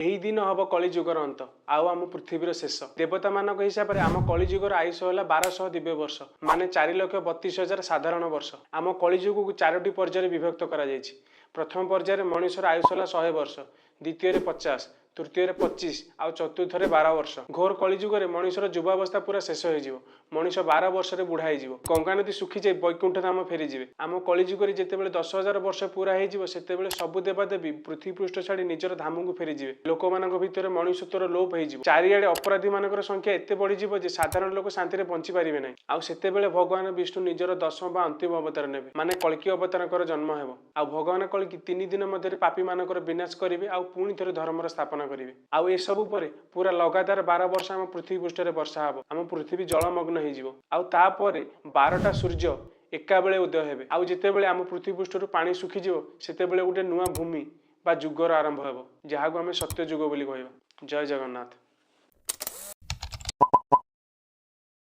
ଏହି ଦିନ ହବ କଳିଯୁଗର ଅନ୍ତ ଆଉ ଆମ ପୃଥିବୀର ଶେଷ। ଦେବତା ମାନଙ୍କ ହିସାବରେ ଆମ କଳିଯୁଗର ଆୟୁଷ ହେଲା 1200 ଦିବ୍ୟ ବର୍ଷ, ମାନେ 4,32,000 ସାଧାରଣ ବର୍ଷ। ଆମ କଳିଯୁଗକୁ 4ଟି ପର୍ଯ୍ୟାୟରେ ବିଭକ୍ତ କରାଯାଇଛି। ପ୍ରଥମ ପର୍ଯ୍ୟାୟରେ ମଣିଷର ଆୟୁଷ ହେଲା 100 ବର୍ଷ, ଦ୍ୱିତୀୟରେ 50, ତୃତୀୟରେ 25 ଆଉ ଚତୁର୍ଥରେ 12 ବର୍ଷ। ଘୋର କଳିଯୁଗରେ ମଣିଷର ଯୁବାବସ୍ଥା ପୁରା ଶେଷ ହୋଇଯିବ। ମଣିଷ 12 ବର୍ଷରେ ବୁଢା ହେଇଯିବ। ଗଙ୍ଗା ନଦୀ ଶୁଖିଯାଇ ବୈକୁଣ୍ଠ ଧାମ ଫେରିଯିବେ। ଆମ କଳିଯୁଗରେ ଯେତେବେଳେ 10,000 ବର୍ଷ ପୁରା ହେଇଯିବ, ସେତେବେଳେ ସବୁ ଦେବାଦେବୀ ପୃଥିବୀ ପୃଷ୍ଠ ଛାଡ଼ି ନିଜର ଧାମକୁ ଫେରିଯିବେ। ଲୋକମାନଙ୍କ ଭିତରେ ମଣିଷତ୍ୱର ଲୋପ ହେଇଯିବ। ଚାରିଆଡେ ଅପରାଧୀ ମାନଙ୍କର ସଂଖ୍ୟା ଏତେ ବଢିଯିବ ଯେ ସାଧାରଣ ଲୋକ ଶାନ୍ତିରେ ବଞ୍ଚି ପାରିବେ ନାହିଁ। ଆଉ ସେତେବେଳେ ଭଗବାନ ବିଷ୍ଣୁ ନିଜର ଦଶମ ବା ଅନ୍ତିମ ଅବତାର ନେବେ, ମାନେ କଳ୍କି ଅବତାରଙ୍କର ଜନ୍ମ ହେବ। ଆଉ ଭଗବାନ କଳ୍କି 3 ଦିନ ମଧ୍ୟରେ ପାପୀ ମାନଙ୍କର ବିନାଶ କରିବେ ଆଉ ପୁଣି ଥରେ ଧର୍ମର ସ୍ଥାପନା କରିବେ। ଆଉ ଏସବୁ ପରେ ପୁରା ଲଗାତାର 12 ବର୍ଷ ଆମ ପୃଥିବୀ ପୃଷ୍ଠରେ ବର୍ଷା ହେବ। ଆମ ପୃଥିବୀ ଜଳମଗ୍ନ ହେଇଯିବ। ଆଉ ତାପରେ 12ଟା ସୂର୍ଯ୍ୟ ଏକାବେଳେ ଉଦୟ ହେବେ। ଆଉ ଯେତେବେଳେ ଆମ ପୃଥିବୀ ପୃଷ୍ଠରୁ ପାଣି ଶୁଖିଯିବ, ସେତେବେଳେ ଗୋଟେ ନୂଆ ଭୂମି ବା ଯୁଗର ଆରମ୍ଭ ହେବ, ଯାହାକୁ ଆମେ ସତ୍ୟ ଯୁଗ ବୋଲି କହିବା। ଜୟ ଜଗନ୍ନାଥ।